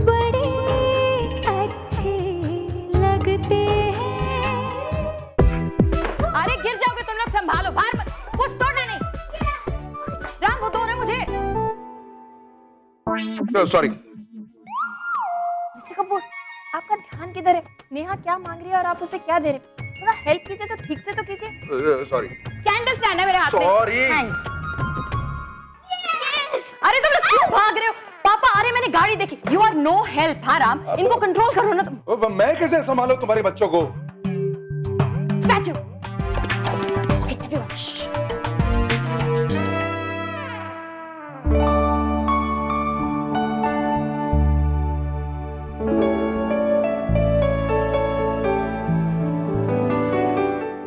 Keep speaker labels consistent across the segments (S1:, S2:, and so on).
S1: बड़े अच्छे लगते हैं।
S2: अरे गिर जाओगे तुम लोग, संभालो, बाहर मत, कुछ तोड़ना नहीं। राम वो दो ना मुझे।
S3: सॉरी।
S4: मिस्टर कपूर, आपका ध्यान किधर है? नेहा क्या मांग रही है और आप उसे क्या दे रहे हैं? थोड़ा हेल्प कीजिए तो ठीक से तो कीजिए।
S3: सॉरी।
S2: कैंडल स्टैंड है मेरे हाथ में।
S3: Sorry.
S2: थैंक्स। अरे तुम लोग क्यों भाग रहे हो? पापा, अरे मैंने गाड़ी देखी। You are no help. हाँ राम, इनको कंट्रोल करो ना तुम।
S3: मैं कैसे संभालूं तुम्हारे बच्चों को?
S2: स्टैचू। Okay everyone, shh.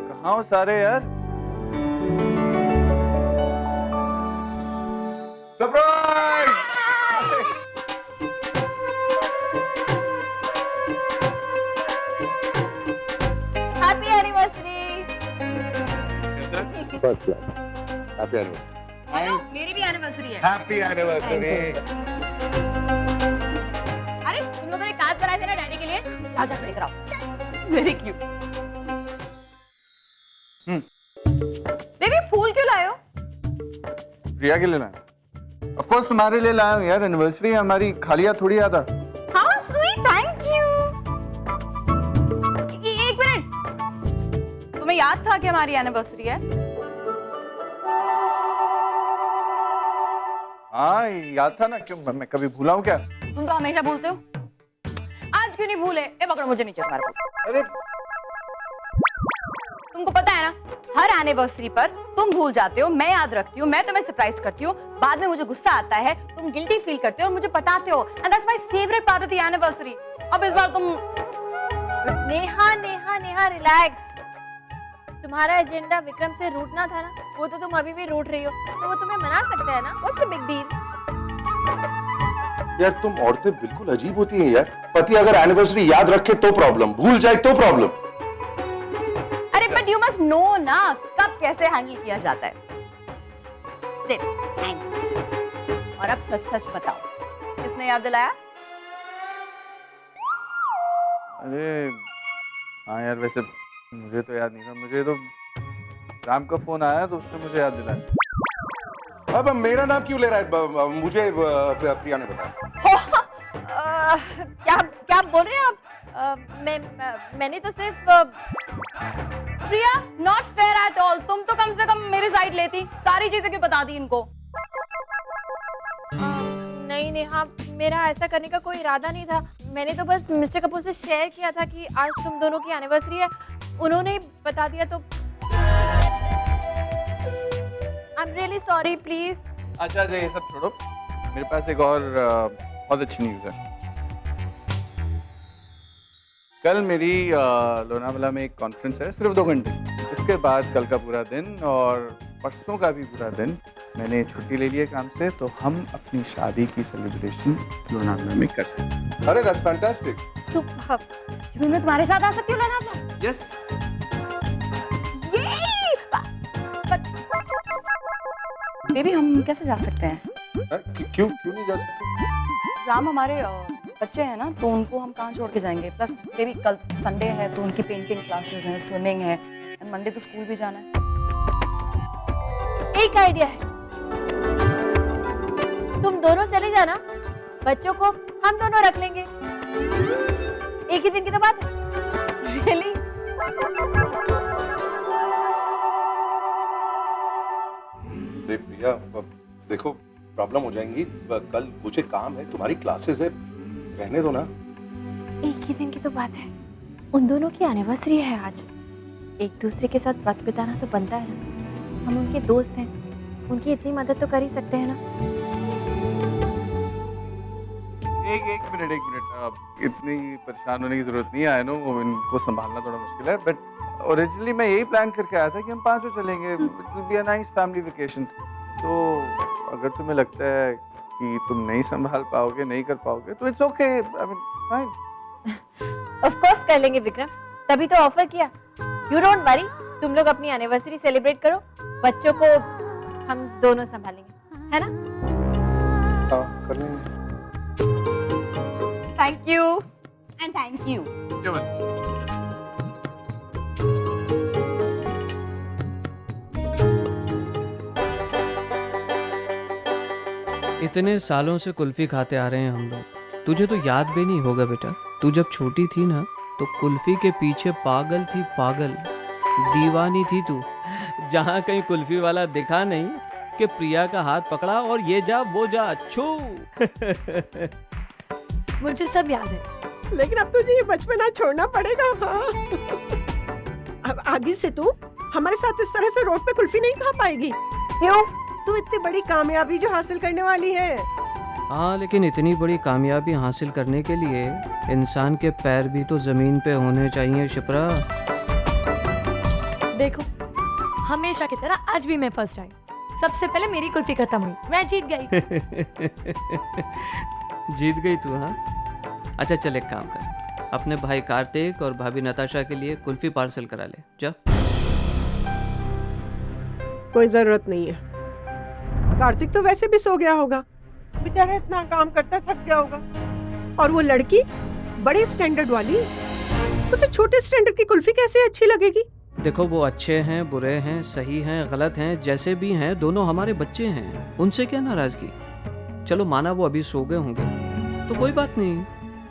S5: कहाँ हो सारे यार?
S3: Surprise!
S4: Happy anniversary.
S3: First class. Happy anniversary.
S2: Hello, मेरी भी एनिवर्सरी है।
S3: Happy anniversary.
S2: अरे तुम लोगों ने कार्ड बनाए थे ना डैडी के लिए, जाओ जाकर लेकर आओ। Very cute. बेबी फूल क्यों लाए हो?
S5: प्रिया के लिए लाया। ऑफ कोर्स तुम्हारे लिए लाया हूँ यार, एनिवर्सरी है हमारी, खाली हाथ थोड़ी आता।
S2: How sweet, thank you. एक मिनट, तुम्हें याद था कि हमारी एनिवर्सरी है?
S5: हाँ याद था ना, क्यों मैं कभी भूला हूँ क्या?
S2: तुम तो हमेशा भूलते हो। आज क्यों नहीं भूले? ए पकड़ो मुझे नीचे मारो।
S5: अरे
S2: तुमको पता है ना, हर एनिवर्सरी पर तुम भूल जाते हो, मैं याद रखती हूँ, मैं तुम्हें सरप्राइज करती हूँ, बाद में मुझे गुस्सा आता है, तुम गिल्टी फील करते हो और मुझे बताते हो, and that's my favourite part of the anniversary. अब इस बार तुम
S4: नेहा नेहा नेहा रिलैक्स। तुम्हारा एजेंडा विक्रम से रूठना था ना, वो तो तुम अभी भी रूठ रही हो, तो वो तुम्हें मना सकता है ना। What's the big deal?
S3: यार तुम औरतें बिल्कुल अजीब होती हैं यार। पति अगर एनिवर्सरी याद रखे तो प्रॉब्लम, भूल जाए तो प्रॉब्लम।
S2: अरे बट यू मस्ट नो ना कब कैसे हैंडल किया जाता है। दे थैंक। और अब सच सच बताओ, किसने याद दिलाया?
S5: अरे हाँ यार, वैसे मुझे तो याद नहीं था, मुझे तो राम का फोन आया तो उसने मुझे याद दिलाया।
S3: अब मेरा नाम क्यों ले रहा है? मुझे प्रिया ने बताया।
S4: क्या क्या बोल रहे हैं आप? मैंने तो सिर्फ
S2: प्रिया, नॉट फेयर एट ऑल। तुम तो कम से कम मेरी साइड लेती, सारी चीजें क्यों बता दी इनको?
S4: नहीं नेहा, मेरा ऐसा करने का कोई इरादा नहीं था। मैंने तो बस मिस्टर कपूर से शेयर किया था कि आज तुम दोनों की एनिवर्सरी है, उन्होंने ही बता दिया तो I am really sorry, please.
S5: अच्छा ये सब छोड़ो, मेरे पास एक और बहुत अच्छी न्यूज़ है। कल मेरी लोनावाला में एक कॉन्फ्रेंस है, सिर्फ 2 घंटे। उसके बाद कल का पूरा दिन और परसों का भी पूरा दिन मैंने छुट्टी ले ली है काम से, तो हम अपनी शादी की सेलिब्रेशन लोनावाला में कर सकते हैं।
S3: अरे दैट्स फैंटास्टिक।
S2: मैं तुम्हारे साथ आ सकती हूँ लोनावला?
S5: यस।
S2: बेबी हम कैसे जा सकते हैं?
S3: क्यों नहीं जा सकते?
S2: राम हमारे बच्चे हैं ना, तो उनको हम कहाँ छोड़ के जाएंगे? प्लस बेबी कल संडे है तो उनकी पेंटिंग क्लासेस हैं, स्विमिंग है, एंड मंडे तो स्कूल भी जाना है।
S4: एक आइडिया है, तुम दोनों चले जाना, बच्चों को हम दोनों रख लेंगे। एक ही दिन की तो बात है।
S2: रियली?
S3: प्रिया देखो, प्रॉब्लम हो जाएंगी। कल मुझे काम है, तुम्हारी क्लासेस है, रहने दो ना।
S4: एक ही दिन की तो बात है, उन दोनों की एनिवर्सरी है आज। एक दूसरे के साथ वक्त बिताना तो बनता है ना। हम उनके दोस्त हैं, उनकी इतनी मदद तो कर ही सकते हैं ना।
S5: एक मिनट इतनी परेशान होने की जरूरत नहीं है। आई नो इनको संभालना थोड़ा मुश्किल है, बट ओरिजिनली मैं यही प्लान करके आया था कि हम 5 चलेंगे, it will be a nice family vacation. तो अगर तुम्हें लगता है कि तुम नहीं संभाल पाओगे, नहीं कर पाओगे, तो it's okay, I mean fine.
S4: Of course कर लेंगे विक्रम, तभी तो ऑफर किया। यू डोंट वरी, तुम लोग अपनी एनिवर्सरी सेलिब्रेट करो, बच्चों को हम दोनों संभालेंगे, है ना?
S3: हाँ कर लेंगे।
S2: Thank you and thank you.
S6: इतने सालों से कुल्फी खाते आ रहे हैं हम लोग, तुझे तो याद भी नहीं होगा बेटा। तू जब छोटी थी ना तो कुल्फी के पीछे पागल थी, पागल दीवानी थी तू। जहाँ कहीं कुल्फी वाला दिखा नहीं कि प्रिया का हाथ पकड़ा और ये जा वो जा छू।
S4: मुझे सब याद है।
S7: लेकिन अब तुझे ये बचपना छोड़ना पड़ेगा। हाँ अब आगे से तू हमारे साथ इस तरह से रोड पे कुल्फी नहीं खा पाएगी।
S4: क्यों?
S7: तू इतनी बड़ी कामयाबी जो हासिल करने वाली है।
S6: हाँ, लेकिन इतनी बड़ी कामयाबी हासिल करने के लिए इंसान के पैर भी तो जमीन पे होने चाहिए शिप्रा।
S8: देखो, हमेशा की तरह आज भी मैं फर्स्ट आई। सबसे पहले मेरी कुल्फी खत्म हुई, मैं जीत गई।
S6: जीत गई तू? हाँ, अच्छा चल एक काम कर, अपने भाई कार्तिक और भाभी नताशा के लिए कुल्फी पार्सल करा ले जा।
S7: कोई जरूरत नहीं है, कार्तिक तो वैसे भी सो गया होगा, बेचारा इतना काम करता थक गया होगा। और वो लड़की बड़े स्टैंडर्ड वाली, उसे छोटे स्टैंडर्ड की कुल्फी कैसे अच्छी लगेगी?
S6: देखो, वो अच्छे हैं, बुरे हैं, सही हैं, गलत हैं, जैसे भी हैं, दोनों हमारे बच्चे हैं, उनसे क्या नाराजगी। चलो माना वो अभी सो गए होंगे तो कोई बात नहीं,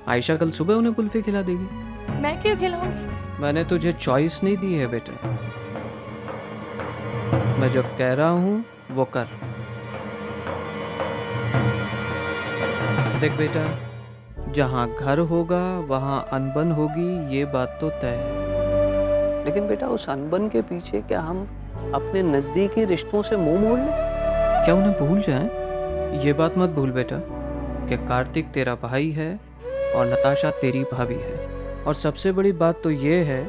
S6: आयशा कल सुबह उन्हें कुल्फी खिला देगी।
S8: मैं क्यों खिलाऊंगी?
S6: मैंने तुझे चॉइस नहीं दी है बेटा, मैं जो कह रहा हूँ वो कर। देख बेटा, जहाँ घर होगा वहाँ अनबन होगी, ये बात तो तय है। लेकिन बेटा उस अनबन के पीछे क्या हम अपने नजदीकी रिश्तों से मुंह मोड़ लें? क्या उन्हें भूल जाएं? ये बात मत भूल बेटा कि कार्तिक तेरा भाई है और नताशा तेरी भाभी है। और सबसे बड़ी बात तो ये है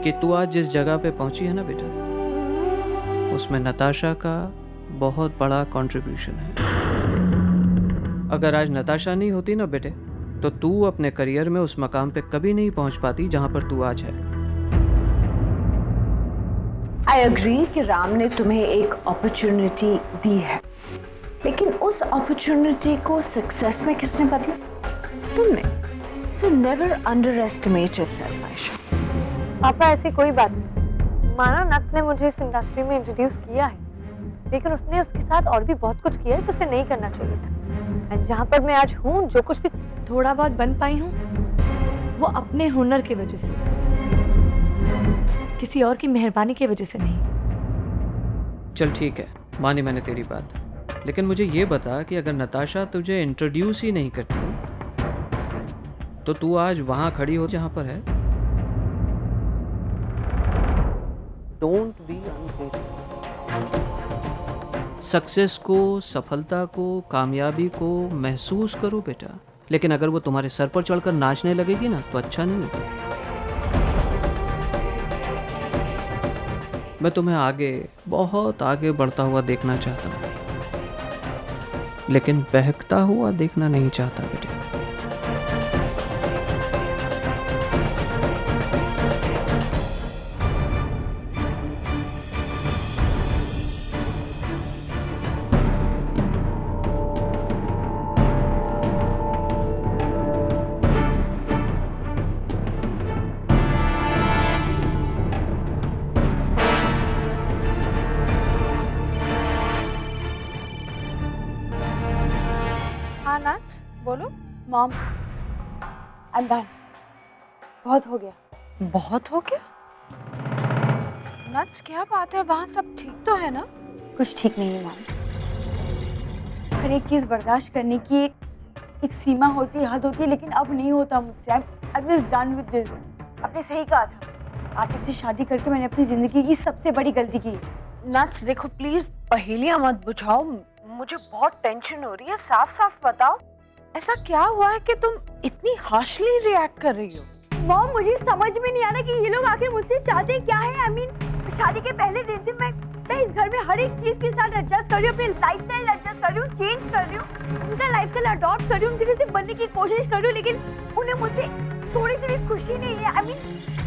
S6: कि तू आज जिस जगह पे पहुंची है ना बेटा, उसमें नताशा का बहुत बड़ा कंट्रीब्यूशन है। अगर आज नताशा नहीं होती ना बेटे, तो तू अपने करियर में उस मकाम पे कभी नहीं पहुंच पाती जहां पर तू आज है।
S9: आई एग्री कि राम ने तुम्हें एक अपॉर्चुनिटी दी है, लेकिन उस अपॉर्चुनिटी को सक्सेस में किसने बदला? तुमने। So never under estimate yourself Ayesha.
S4: पापा ऐसी कोई बात नहीं। माना नक्स ने मुझे इस इंडस्ट्री में इंट्रोड्यूस किया है, लेकिन उसने उसके साथ और भी बहुत कुछ किया है जो उसे नहीं करना चाहिए था। एंड जहाँ पर मैं आज हूँ, जो कुछ भी
S8: थोड़ा बहुत बन पाई हूँ वो अपने हुनर की वजह से, किसी और की मेहरबानी की वजह से नहीं।
S6: चल ठीक है, मानी मैंने तेरी बात, लेकिन मुझे ये बता कि अगर नताशा तुझे इंट्रोड्यूस ही नहीं करती तो तू आज वहां खड़ी हो जहां पर है। Don't be ungrateful. सक्सेस को, सफलता को, कामयाबी को महसूस करो बेटा, लेकिन अगर वो तुम्हारे सर पर चढ़कर नाचने लगेगी ना तो अच्छा नहीं होगा। मैं तुम्हें आगे, बहुत आगे बढ़ता हुआ देखना चाहता हूँ, लेकिन बहकता हुआ देखना नहीं चाहता बेटा।
S2: हाँ नट्स, बोलो। Mom, I am done.
S4: बहुत हो गया।
S2: बहुत हो गया? नट्स क्या बात है, वहाँ सब ठीक तो है ना?
S9: कुछ ठीक नहीं है मॉम। हर एक चीज बर्दाश्त करने की एक सीमा होती है, हद होती है, लेकिन अब नहीं होता मुझसे। I am just done with this. आपने सही कहा था, आतिफ से शादी करके मैंने अपनी जिंदगी की सबसे बड़ी गलती की।
S2: नट्स देखो प्लीज, पहेलियां मत बुझाओ, मुझे बहुत टेंशन हो रही है। साफ साफ बताओ, ऐसा क्या हुआ है कि तुम इतनी हार्शली रिएक्ट कर रही हो?
S9: मॉम, मुझे समझ में नहीं आ रहा कि ये लोग आखिर मुझसे चाहते क्या है। आई मीन, शादी के पहले दिन से मैं इस घर में हर एक चीज के साथ एडजस्ट कर रही हूँ, अपनी लाइफस्टाइल एडजस्ट कर रही हूँ, चेंज कर रही हूँ, उनका लाइफस्टाइल अडॉप्ट कर रही हूँ, उनके जैसे बनने की कोशिश कर रही हूँ, लेकिन उन्हें मुझसे थोड़ी सी भी खुशी नहीं है। आई मीन,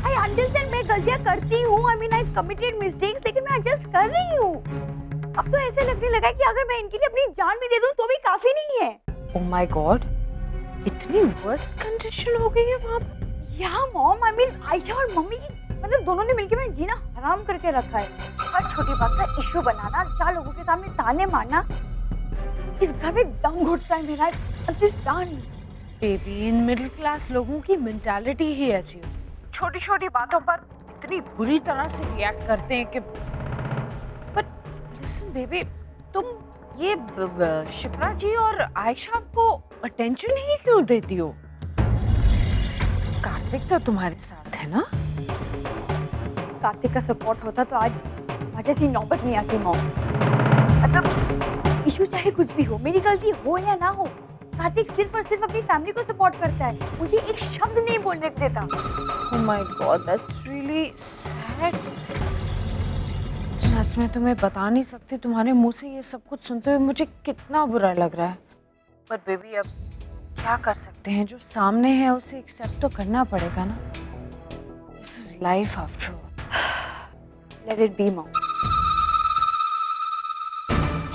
S9: आई अंडरस्टैंड मैं गलतियाँ करती हूँ, I mean I committed mistakes, लेकिन मैं एडजस्ट कर रही हूँ। अब तो ऐसे लगने लगा है कि अगर मैं इनके लिए अपनी जान भी दे दूँ तो भी काफी नहीं है।
S2: ओह माय गॉड, इतनी वर्स्ट कंडीशन हो गई है वहाँ पे?
S9: या मॉम, आई मीन आयशा और मम्मी की मतलब दोनों ने मिलकर मैं जीना हराम करके रखा है। हर छोटी बात का इशू बनाना, 4 लोगों के सामने ताने मारना। इस घर में दम घुटता है मेरा। Understand
S2: baby, in middle class लोगों की मेंटालिटी ही ऐसी हो, छोटी छोटी बातों पर इतनी बुरी तरह से रिएक्ट करते हैं कि बट लिसन बेबी, तुम ये शिप्रा जी और आयशा को अटेंशन ही क्यों देती हो? कार्तिक तो तुम्हारे साथ है ना?
S9: कार्तिक का सपोर्ट होता तो आज ऐसी नौबत नहीं आती मॉम। मतलब इशू चाहे कुछ भी हो, मेरी गलती हो या ना हो, कार्तिक सिर्फ और सिर्फ अपनी फैमिली को सपोर्ट करता है, मुझे एक शब्द नहीं बोलने देता।
S2: Oh my God, that's really sad. आज मैं तुम्हें बता नहीं सकती, तुम्हारे मुंह से ये सब कुछ सुनते हुए मुझे कितना बुरा लग रहा है। पर बेबी, अब क्या कर सकते हैं, जो सामने है उसे एक्सेप्ट तो करना पड़ेगा ना। This is life after all.
S9: Let it be mom.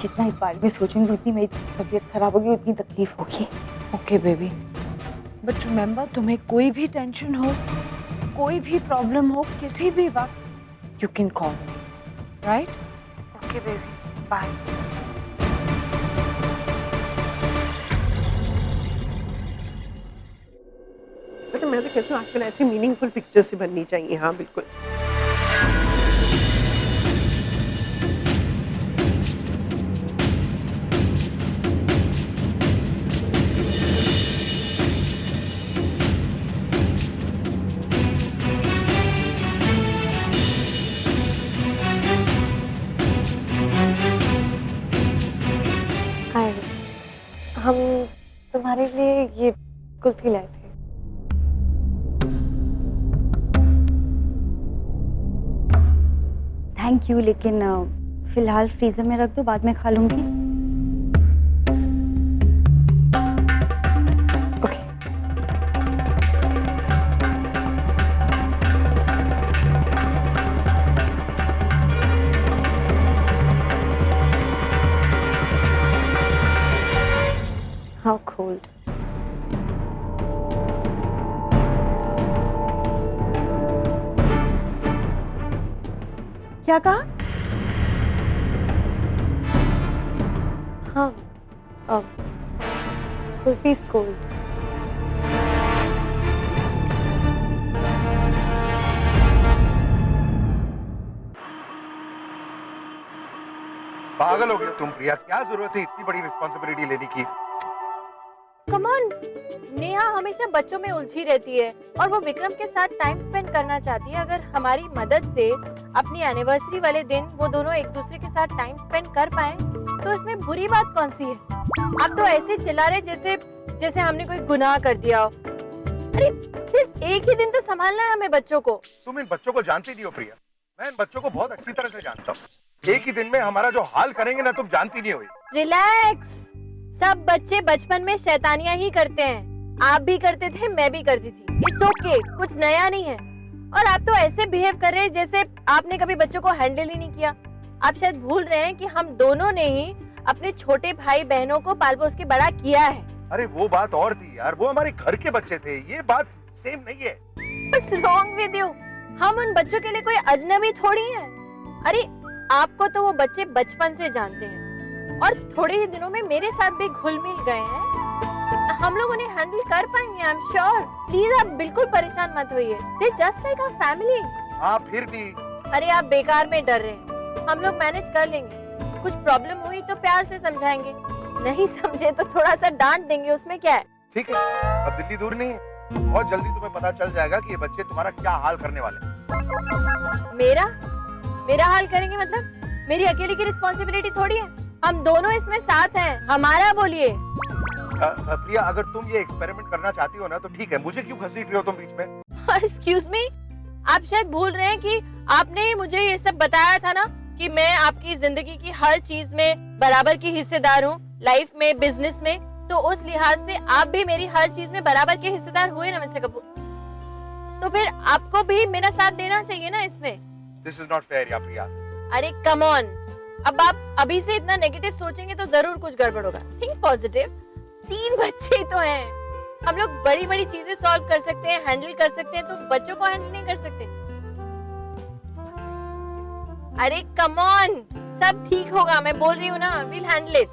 S9: जितना इस बारे में सोचूंगी उतनी मेरी तबीयत खराब होगी, उतनी तकलीफ होगी।
S2: Okay baby, but remember, तुम्हें कोई भी टेंशन हो, कोई भी प्रॉब्लम हो, किसी भी वक्त you can call me, right? Okay baby, bye.
S7: मतलब मैं तो कहती हूँ आजकल ऐसी मीनिंगफुल पिक्चर्स ही बननी चाहिए। हाँ बिल्कुल।
S4: हाय, हम तुम्हारे लिए ये कुल्फी लाए थे।
S9: थैंक यू, लेकिन फिलहाल फ्रीजर में रख दो, बाद में खा लूंगी। ओके।
S4: How cold.
S9: क्या कहा?
S4: हाँ, कुल्फी इज कोल्ड।
S3: पागल हो गए तुम प्रिया, क्या जरूरत है इतनी बड़ी रिस्पॉन्सिबिलिटी लेने की?
S4: कम ऑन, नेहा हमेशा बच्चों में उलझी रहती है और वो विक्रम के साथ टाइम स्पेंड करना चाहती है। अगर हमारी मदद से अपनी एनिवर्सरी वाले दिन वो दोनों एक दूसरे के साथ टाइम स्पेंड कर पाए तो इसमें बुरी बात कौन सी है? आप तो ऐसे चिल्ला रहे जैसे हमने कोई गुनाह कर दिया हो। अरे सिर्फ एक ही दिन तो संभालना है हमें बच्चों को।
S3: तुम इन बच्चों को जानती नहीं हो प्रिया, मैं इन बच्चों को बहुत अच्छी तरह से जानता हूँ। एक ही दिन में हमारा जो हाल करेंगे ना, तुम जानती नहीं हो।
S4: रिलैक्स, सब बच्चे बचपन में शैतानियां ही करते हैं। आप भी करते थे, मैं भी करती थी। इट्स ओके, कुछ नया नहीं है। और आप तो ऐसे बिहेव कर रहे हैं जैसे आपने कभी बच्चों को हैंडल ही नहीं किया। आप शायद भूल रहे हैं कि हम दोनों ने ही अपने छोटे भाई बहनों को पाल पोस के बड़ा किया है।
S3: अरे वो बात और थी यार, वो हमारे घर के बच्चे थे, ये बात सेम नहीं है।
S4: What's wrong with you? हम उन बच्चों के लिए कोई अजनबी थोड़ी है। अरे आपको तो वो बच्चे बचपन से जानते हैं और थोड़े ही दिनों में मेरे साथ भी घुल मिल गए हैं। हम लोग उन्हें हैंडल कर पाएंगे, आई एम श्योर। प्लीज आप बिल्कुल परेशान मत होइए। They just like a family.
S3: हाँ फिर भी।
S4: अरे आप बेकार में डर रहे हैं, हम लोग मैनेज कर लेंगे। कुछ प्रॉब्लम हुई तो प्यार से समझाएंगे, नहीं समझे तो थोड़ा सा डांट देंगे, उसमें क्या है।
S3: ठीक है, अब दिल्ली दूर नहीं है, बहुत जल्दी तुम्हें पता चल जाएगा कि ये बच्चे तुम्हारा क्या हाल करने वाले हैं।
S4: मेरा हाल करेंगे मतलब? मेरी अकेले की रिस्पॉन्सिबिलिटी थोड़ी है, हम दोनों इसमें साथ हैं। हमारा बोलिए।
S3: प्रिया, अगर तुम ये एक्सपेरिमेंट करना चाहती हो ना तो ठीक है, मुझे क्यों घसीट रही हो तुम बीच में?
S4: एक्सक्यूज मी, आप शायद भूल रहे हैं कि आपने ही मुझे ये सब बताया था ना कि मैं आपकी जिंदगी की हर चीज में बराबर की हिस्सेदार हूँ, लाइफ में, बिजनेस में। तो उस लिहाज से आप भी मेरी हर चीज में बराबर के हिस्सेदार हुए ना मिस्टर कपूर। तो फिर आपको भी मेरा साथ देना चाहिए ना इसमें।
S3: This is not fair या प्रिया।
S4: अरे कम ऑन, अब आप अभी से इतना नेगेटिव सोचेंगे तो जरूर कुछ गड़बड़ होगा। Think positive. 3 बच्चे तो हैं, हम लोग बड़ी बड़ी चीजें सॉल्व कर सकते हैं, हैंडल कर सकते हैं, तो बच्चों को हैंडल नहीं कर सकते? अरे कम ऑन, सब ठीक होगा, मैं बोल रही हूँ ना, विल हैंडल इट।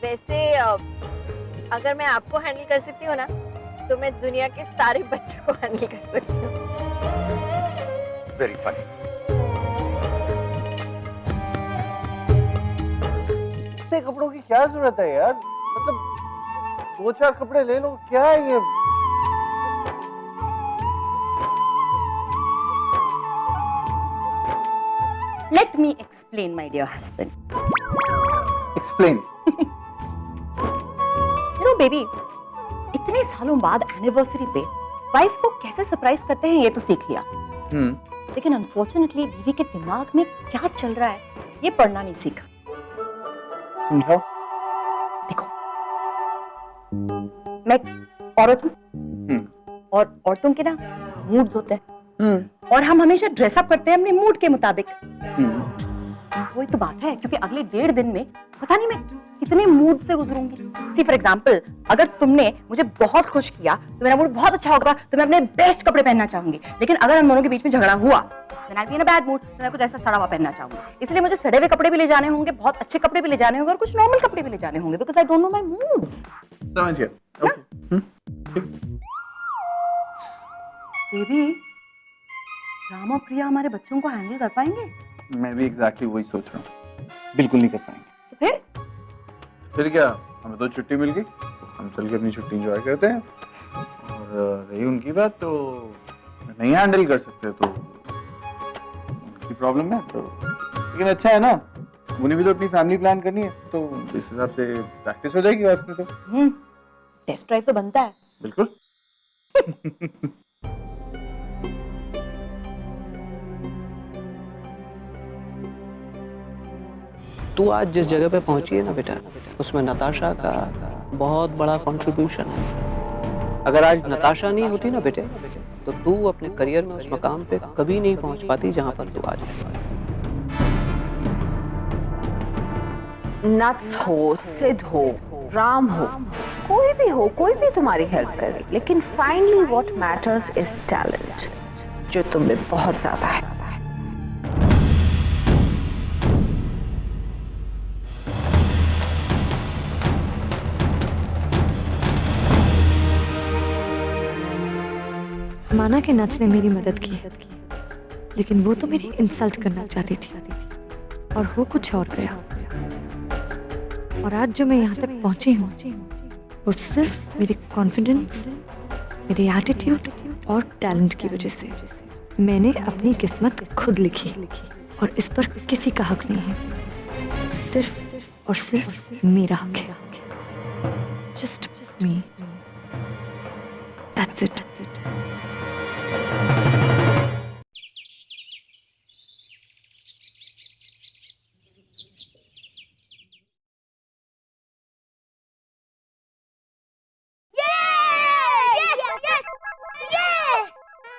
S4: वैसे अगर मैं आपको हैंडल कर सकती हूँ ना, तो मैं दुनिया के सारे बच्चों को हैंडल कर सकती हूँ।
S3: Very funny.
S5: इतने कपड़ों की क्या जरूरत है यार? मतलब 2-4 कपड़े ले लो, क्या है ये?
S2: Let me explain, my dear husband.
S5: Explain.
S2: You know, baby, इतने सालों बाद एनिवर्सरी पे वाइफ को कैसे सरप्राइज करते हैं ये तो सीख लिया, लेकिन अनफॉर्चुनेटली बीवी के दिमाग में क्या चल रहा है ये पढ़ना नहीं सीखा।
S5: समझाओ।
S2: देखो, मैं औरत हूँ और औरतों के ना मूड्स होते हैं और हम हमेशा ड्रेसअप करते हैं अपने मूड के मुताबिक। वही तो बात है, क्योंकि अगले 1.5 दिन में पता नहीं मैं कितने मूड से गुजरूंगी। सी फॉर एग्जाम्पल, अगर तुमने मुझे बहुत खुश किया तो मेरा मूड बहुत अच्छा होगा, तो मैं अपने बेस्ट कपड़े पहनना चाहूंगी। लेकिन अगर हम दोनों के बीच में झगड़ा हुआ then I'll be in a bad mood, तो मैं कुछ ऐसा सड़ा हुआ पहनना चाहूंगी। इसलिए मुझे सड़े हुए कपड़े भी ले जाने होंगे, बहुत अच्छे कपड़े भी ले जाने होंगे और कुछ नॉर्मल कपड़े भी ले जाने होंगे, because I don't know my moods.
S5: समझ गया। ओके।
S2: बेबी, राम और प्रिया हमारे बच्चों को हैंडल कर पाएंगे?
S5: मैं भी एग्जैक्टली वही सोच रहा हूँ, बिल्कुल नहीं कर पाएंगे।
S2: तो
S5: फिर क्या, हमें तो छुट्टी मिल गई, हम चल के अपनी छुट्टी एंजॉय करते हैं। और रही उनकी बात, तो नहीं हैंडल कर सकते तो उनकी प्रॉब्लम है। तो लेकिन अच्छा है ना, उन्हें भी तो अपनी फैमिली प्लान करनी है, तो इस हिसाब से प्रैक्टिस हो जाएगी वाइफ में। तो
S2: टेस्ट ड्राइव तो बनता है।
S5: बिल्कुल।
S6: तू आज जिस जगह पे पहुंची है ना बेटा, उसमें नताशा का बहुत बड़ा कंट्रीब्यूशन है। अगर आज नताशा नहीं होती ना बेटे, तो तू अपने करियर में उस मकाम पे कभी नहीं पहुंच पाती जहां पर तू आज है।
S10: नट्स हो, सिद्ध हो, राम हो, कोई भी तुम्हारी हेल्प करे, लेकिन finally what matters is talent, जो तुम में बहुत ज्यादा है।
S8: माना कि नट्स ने मेरी मदद की, लेकिन वो तो मेरी इंसल्ट करना चाहती थी और हो कुछ और गया। और आज जो मैं यहाँ तक पहुंची हूँ, वो सिर्फ मेरे कॉन्फिडेंस, मेरे एटीट्यूड और टैलेंट की वजह से। मैंने अपनी किस्मत खुद लिखी और इस पर किसी का हक नहीं है, सिर्फ और सिर्फ मेरा हक है। Just me, that's it.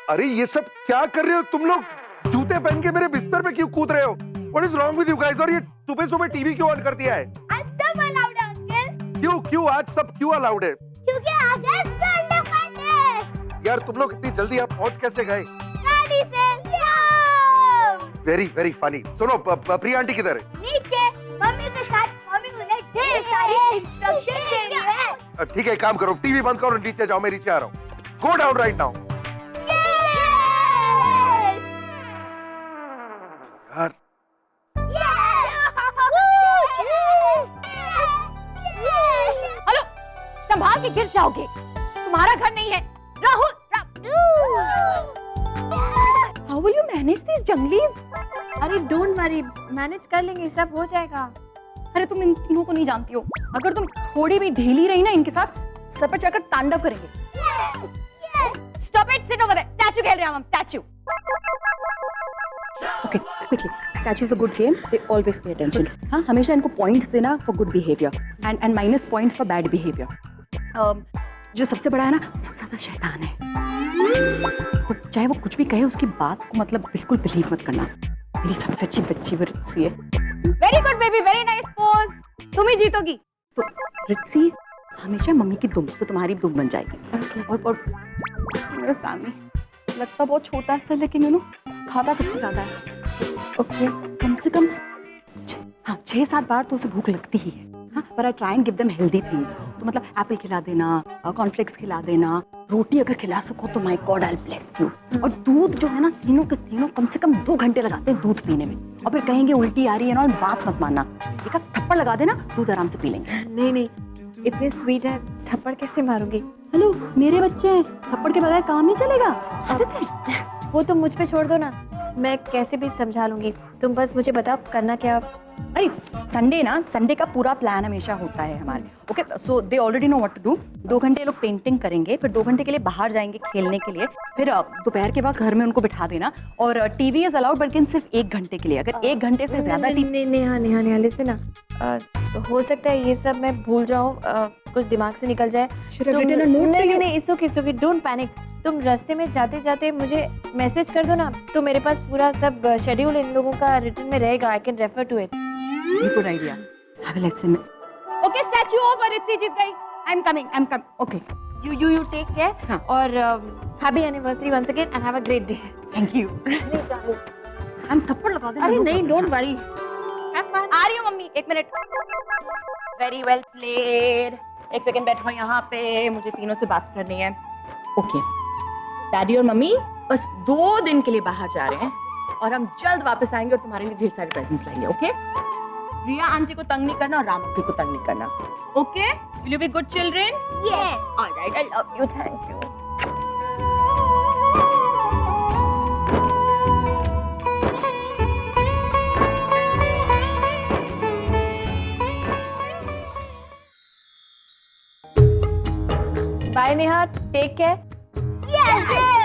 S3: अरे ये सब क्या कर रहे हो तुम लोग? जूते पहन के मेरे बिस्तर पे क्यों कूद रहे हो? What is wrong with you guys? और ये सुबह टीवी क्यों ऑन कर दिया है?
S9: आज सब अलाउड है अंकल।
S3: क्यों आज सब क्यों अलाउड है?
S9: क्योंकि आज है संडे फंडे।
S3: यार तुम लोग इतनी जल्दी आप पहुंच कैसे गए?
S9: गाड़ी से।
S3: Very funny. सुनो, प्रिया आंटी किधर है?
S9: नीचे मम्मी के साथ। मम्मी उन्हें ढेर सारी इंस्ट्रक्शन दे रही है।
S3: ठीक है, काम करो, टीवी बंद करो, नीचे जाओ, मैं नीचे आ रहा हूँ। Go down right now. यार
S2: हेलो, संभाल के गिर जाओगे, तुम्हारा घर नहीं है। Rahul, how will you manage this जंगलीज?
S4: अरे डोंट वरी, मैनेज कर लेंगे, सब हो जाएगा।
S2: अरे तुम इन तीनों को नहीं जानती हो, अगर तुम थोड़ी भी ढीली रही ना इनके साथ, सर पर चढ़कर तांडव करेंगे। Stop it, sit over there. Statue खेल रहे हैं हम, statue. Okay, quickly. Statue is a good game. They always pay attention. हाँ, हमेशा इनको points देना for good behavior and minus points for bad behavior. जो सबसे बड़ा है ना, सबसे ज्यादा शैतान है। तो चाहे वो कुछ भी कहे, उसकी बात को मतलब बिल्कुल बिलीव मत करना। मेरी सबसे अच्छी बच्ची वो रिक्सी है। Very good baby, very nice pose. तुम ही जीतोगी।
S9: तो रिक्सी हमेशा मम्मी की दुम तो तुम्हारी दुम बन जाएगी।
S2: और मेरा सामी लगता बहुत छोटा सा, लेकिन यू नो खाता सबसे ज्यादा है।
S9: ओके, कम से कम 6-7 बार तो उसे भूख लगती ही है। हाँ, पर I try and give them healthy things. तो मतलब एप्पल खिला देना, कॉर्नफ्लेक्स खिला देना, रोटी अगर खिला सको तो my God I bless you. और दूध जो है ना, तीनों के तीनों कम से कम 2 घंटे लगाते हैं दूध पीने में। और फिर कहेंगे उल्टी आ रही है ना, और बात मत मानना, एक थप्पड़ लगा देना, दूध आराम से पी लेंगे।
S4: नहीं, इतने स्वीट है, थप्पड़ कैसे मारूंगी?
S9: हेलो, मेरे बच्चे हैं, थप्पड़ के बगैर काम नहीं चलेगा। आदत है।
S4: वो तुम मुझ पे छोड़ दो ना, मैं कैसे भी समझा लूंगी। तुम बस मुझे बताओ करना क्या।
S9: अरे संडे का पूरा प्लान हमेशा होता है हमारे। Okay, so they already know what to do. 2 घंटे लोग पेंटिंग करेंगे, फिर 2 घंटे के लिए बाहर जाएंगे खेलने के लिए, फिर दोपहर के बाद घर में उनको बिठा देना। और टीवी इज अलाउड, बल्कि सिर्फ 1 घंटे के लिए। अगर 1 घंटे से ज्यादा
S4: नेहा लिसन ना, हो सकता है ये सब मैं भूल जाऊं, कुछ दिमाग से निकल जाए। नहीं, इट्स ओके, डोंट पैनिक। तुम रास्ते में जाते जाते मुझे मैसेज कर दो ना, तो मेरे पास पूरा सब शेड्यूल इन लोगों का रिटर्न में रहेगा। I can refer to it.
S9: Good idea.
S2: Okay, statue of रित्सी जीत गई। I am coming.
S9: Okay,
S4: you take care और happy anniversary once again and have a great day.
S9: Thank you. हम थप्पड़ लगा देना।
S4: अरे नहीं, डोंट वरी, हैव फन।
S2: आ रही हूँ mummy, 1 minute. Very well played. 1 second बैठो यहाँ पे, मुझे तीनों से बात करनी है।
S9: ओके, डैडी और मम्मी बस 2 दिन के लिए बाहर जा रहे हैं, और हम जल्द वापस आएंगे और तुम्हारे लिए ढेर सारे प्रेजेंट्स लाएंगे। ओके?
S2: रिया आंटी को तंग नहीं करना और राम आंटी को तंग नहीं करना। Okay? Will you be good children?
S9: Yes.
S2: Alright, I love you, thank you.
S4: Bye Neha, take care.
S9: Yes.